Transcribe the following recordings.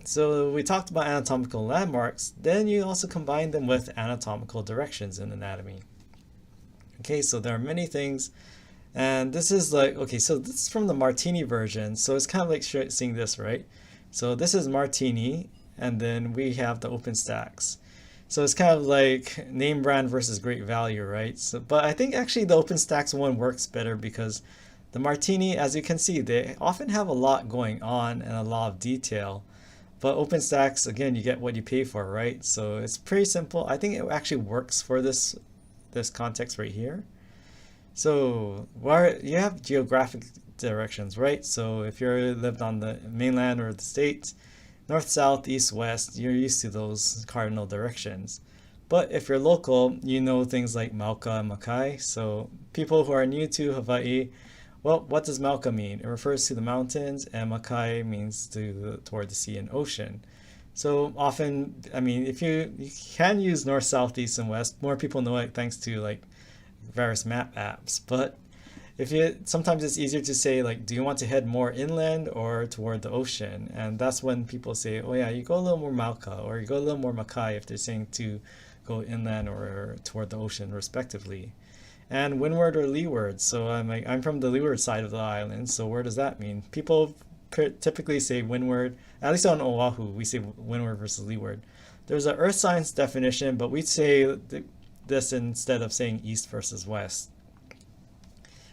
So we talked about anatomical landmarks, then you also combine them with anatomical directions in anatomy. Okay, so there are many things, and this is like, okay, so this is from the Martini version, so it's kind of like seeing this, right? So this is Martini, and then we have the OpenStax. So it's kind of like name brand versus great value, right? So, but I think actually the OpenStax one works better because the Martini, as you can see, they often have a lot going on and a lot of detail. But OpenStax, again, you get what you pay for, right? So it's pretty simple. I think it actually works for this context right here. So where you have geographic directions, right? So if you're lived on the mainland or the States, north, south, east, west, you're used to those cardinal directions. But if you're local, you know things like Mauka and Makai. So people who are new to Hawaii, well, what does Mauka mean? It refers to the mountains, and Makai means toward the sea and ocean. So often, I mean, if you can use north, south, east, and west, more people know it thanks to like various map apps. But if you sometimes it's easier to say like, do you want to head more inland or toward the ocean? And that's when people say, oh yeah, you go a little more Mauka or you go a little more Makai if they're saying to go inland or toward the ocean respectively. And windward or leeward. So I'm from the leeward side of the island. So where does that mean? People typically say windward. At least on Oahu, we say windward versus leeward. There's an earth science definition, but we'd say this instead of saying east versus west.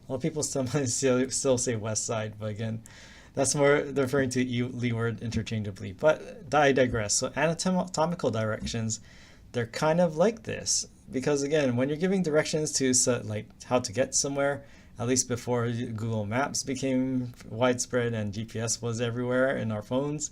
Well, people still say west side, but again, that's more referring to leeward interchangeably. But I digress. So anatomical directions, they're kind of like this because again, when you're giving directions to like how to get somewhere, at least before Google Maps became widespread and GPS was everywhere in our phones,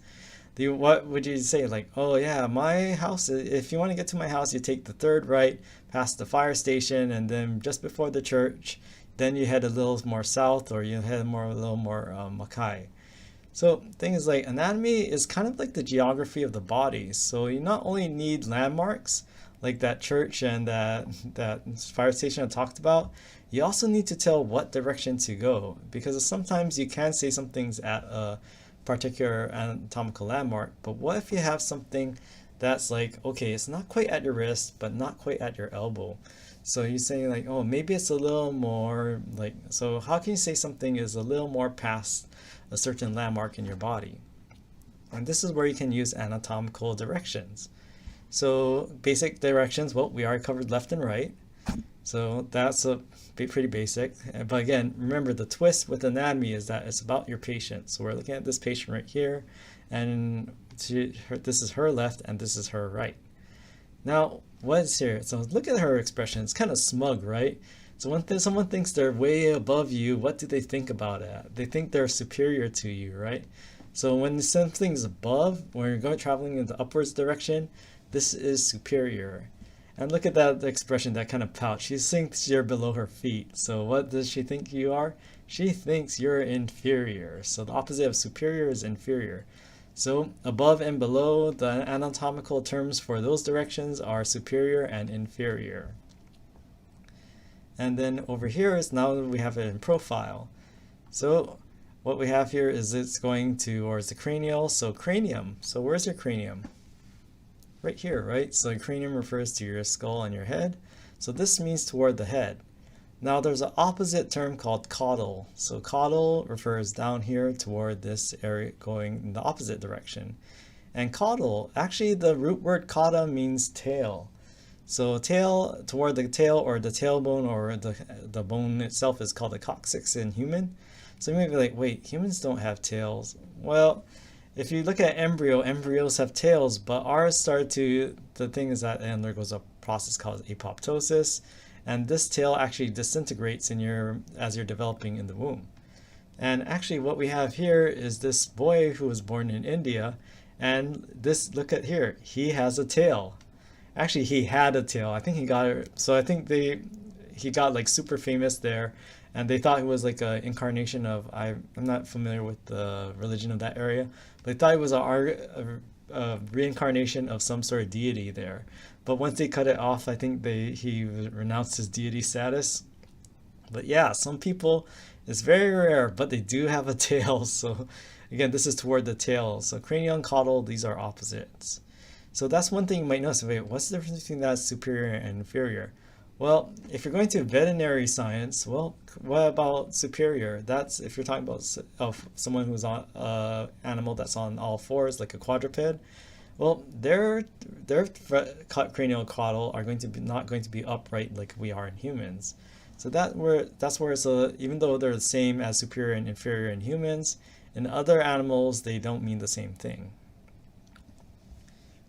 what would you say? Like, oh yeah, my house, if you want to get to my house, you take the third right past the fire station and then just before the church, then you head a little more south or you head a little more Makai. So thing is like anatomy is kind of like the geography of the body. So you not only need landmarks like that church and that fire station I talked about, you also need to tell what direction to go because sometimes you can say some things at a particular anatomical landmark, but what if you have something that's like, okay, it's not quite at your wrist, but not quite at your elbow. So you're saying like, oh, maybe it's a little more like, so how can you say something is a little more past a certain landmark in your body? And this is where you can use anatomical directions. So basic directions, well, we already covered left and right. So that's pretty basic. But again, remember the twist with anatomy is that it's about your patient. So we're looking at this patient right here, and this is her left and this is her right. Now, what is here? So look at her expression. It's kind of smug, right? So when someone thinks they're way above you, what do they think about it? They think they're superior to you, right? So when something's above, when you're going traveling in the upwards direction, this is superior. And look at that expression, that kind of pout. She thinks you're below her feet. So what does she think you are? She thinks you're inferior. So the opposite of superior is inferior. So above and below, the anatomical terms for those directions are superior and inferior. And then over here is now we have it in profile. So what we have here is it's going towards the cranial, so cranium. So where's your cranium? Right here, right? So cranium refers to your skull and your head. So this means toward the head. Now there's an opposite term called caudal. So caudal refers down here toward this area going in the opposite direction. And caudal, actually the root word cauda means tail. So tail, toward the tail or the tailbone or the bone itself is called the coccyx in human. So you may be like, wait, humans don't have tails. Well, if you look at embryos have tails, but ours the thing is that it undergoes a process called apoptosis. And this tail actually disintegrates as you're developing in the womb. And actually what we have here is this boy who was born in India, and look at here, he has a tail. Actually, he had a tail. I think he got it. So I think he got like super famous there, and they thought it was like an incarnation of, I'm not familiar with the religion of that area, but they thought it was a reincarnation of some sort of deity there. But once they cut it off, I think he renounced his deity status. But yeah, some people, it's very rare, but they do have a tail. So Again, this is toward the tail. So cranial and caudal, these are opposites. So that's one thing you might notice. Wait, what's the difference between that superior and inferior? Well, if you're going to veterinary science, well, what about superior? That's if you're talking about someone who's on animal that's on all fours, like a quadruped. Well, their cranial caudal are going to be not going to be upright like we are in humans. So that's where it's even though they're the same as superior and inferior in humans, in other animals they don't mean the same thing.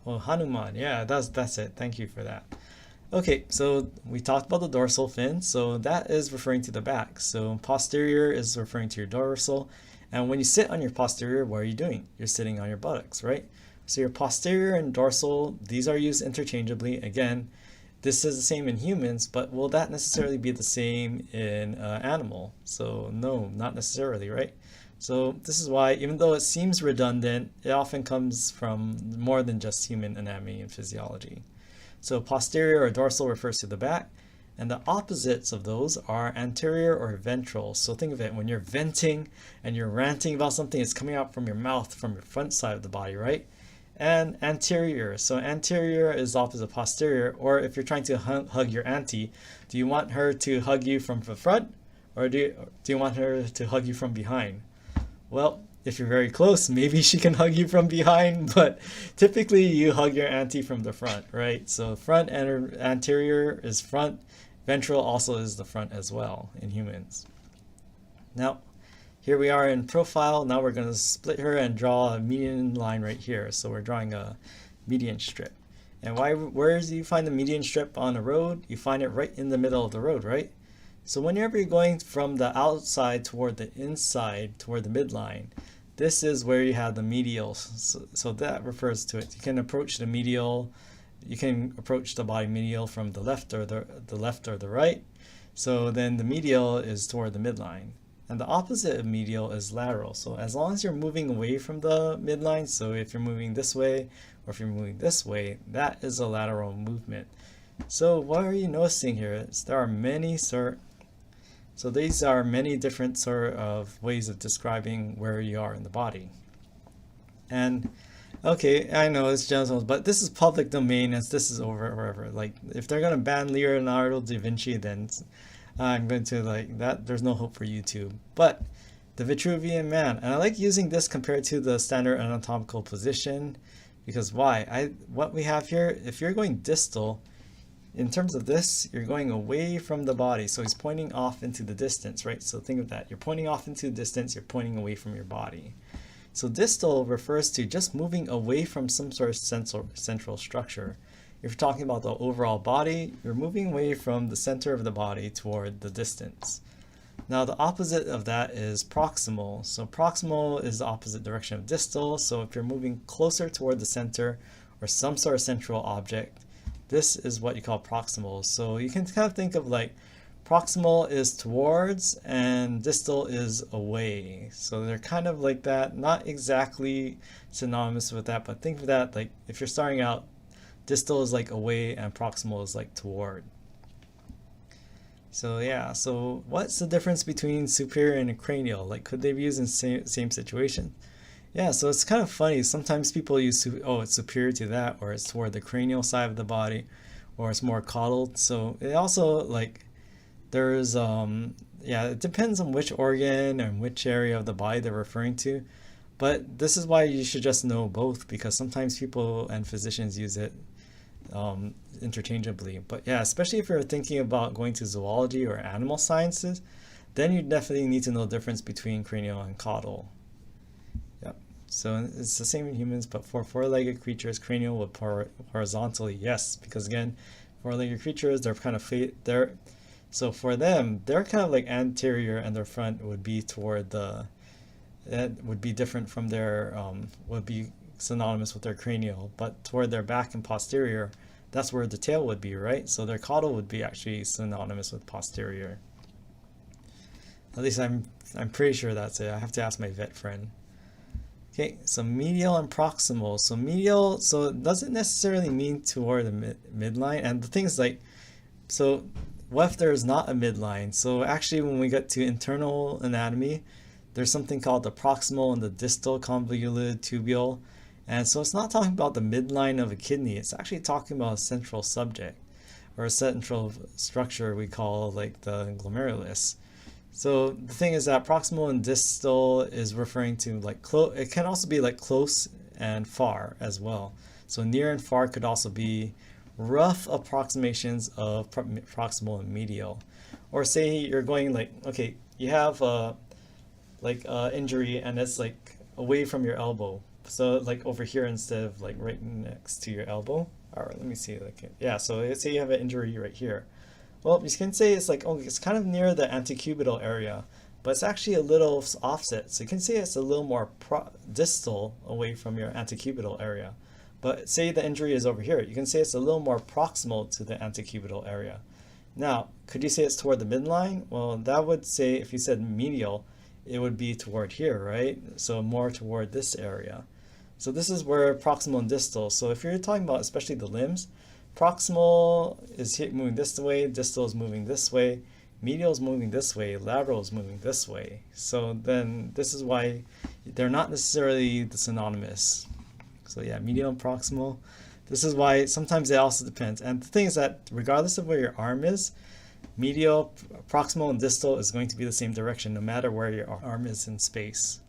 Well, Hanuman, yeah, that's it. Thank you for that. Okay, so we talked about the dorsal fin, so that is referring to the back. So posterior is referring to your dorsal, and when you sit on your posterior, what are you doing? You're sitting on your buttocks, right? So your posterior and dorsal, these are used interchangeably. Again, this is the same in humans, but will that necessarily be the same in animal? So no, not necessarily, right? So this is why, even though it seems redundant, it often comes from more than just human anatomy and physiology. So posterior or dorsal refers to the back, and the opposites of those are anterior or ventral. So think of it, when you're venting and you're ranting about something, it's coming out from your mouth, from your front side of the body, right? And anterior. So anterior is opposite posterior, or if you're trying to hug your auntie, do you want her to hug you from the front, or do you want her to hug you from behind? Well, if you're very close, maybe she can hug you from behind, but typically you hug your auntie from the front, right? So front and anterior is front, ventral also is the front as well in humans. Now, here we are in profile. Now we're going to split her and draw a median line right here. So we're drawing a median strip. And where do you find the median strip on a road? You find it right in the middle of the road, right? So whenever you're going from the outside toward the inside, toward the midline, this is where you have the medial. So that refers to it. You can approach the medial, you can approach the body medial from the left or the left or the right. So then the medial is toward the midline. And the opposite of medial is lateral. So as long as you're moving away from the midline, so if you're moving this way or if you're moving this way, that is a lateral movement. So what are you noticing here? There are many So these are many different sort of ways of describing where you are in the body. And okay, I know it's general, but this is public domain as this is over wherever. Like if they're gonna ban Leonardo da Vinci, then I'm going to like that. There's no hope for YouTube. But the Vitruvian Man, and I like using this compared to the standard anatomical position, because why? What we have here, if you're going distal, in terms of this, you're going away from the body. So he's pointing off into the distance, right? So think of that. You're pointing off into the distance, you're pointing away from your body. So distal refers to just moving away from some sort of central structure. If you're talking about the overall body, you're moving away from the center of the body toward the distance. Now the opposite of that is proximal. So proximal is the opposite direction of distal. So if you're moving closer toward the center or some sort of central object, this is what you call proximal. So you can kind of think of like proximal is towards and distal is away. So they're kind of like that, not exactly synonymous with that, but think of that like if you're starting out, distal is like away and proximal is like toward. So yeah, so what's the difference between superior and cranial? Like could they be used in same situation? Yeah, so it's kind of funny. Sometimes people use, oh, it's superior to that, or it's toward the cranial side of the body, or it's more caudal. So it also like there's yeah, it depends on which organ and which area of the body they're referring to. But this is why you should just know both, because sometimes people and physicians use it interchangeably. But yeah, especially if you're thinking about going to zoology or animal sciences, then you definitely need to know the difference between cranial and caudal. Yep. So it's the same in humans, but for four-legged creatures, cranial would pour horizontally, yes, because again, four-legged creatures, they're kind of so for them, they're kind of like anterior, and their front would be toward the, that would be different from their, would be synonymous with their cranial, but toward their back and posterior, that's where the tail would be, right? So their caudal would be actually synonymous with posterior. At least I'm pretty sure that's it. I have to ask my vet friend. Okay, so medial and proximal. So medial, so it doesn't necessarily mean toward the midline. And the thing is like, so what if there's not a midline? So actually when we get to internal anatomy, there's something called the proximal and the distal convoluted tubule. And so it's not talking about the midline of a kidney, it's actually talking about a central subject or a central structure we call like the glomerulus. So the thing is that proximal and distal is referring to like close. It can also be like close and far as well. So near and far could also be rough approximations of proximal and medial. Or say you're going like, okay, you have injury and it's like away from your elbow. So like over here instead of like right next to your elbow. All right, let me see. Like, yeah, so let's say you have an injury right here. Well, you can say it's like, oh, it's kind of near the antecubital area, but it's actually a little offset. So you can say it's a little more distal away from your antecubital area. But say the injury is over here, you can say it's a little more proximal to the antecubital area. Now, could you say it's toward the midline? Well, that would say, if you said medial, it would be toward here, right? So more toward this area. So this is where proximal and distal. So if you're talking about especially the limbs, proximal is moving this way, distal is moving this way, medial is moving this way, lateral is moving this way. So then this is why they're not necessarily synonymous. So yeah, medial and proximal. This is why sometimes it also depends. And the thing is that regardless of where your arm is, medial, proximal, and distal is going to be the same direction no matter where your arm is in space.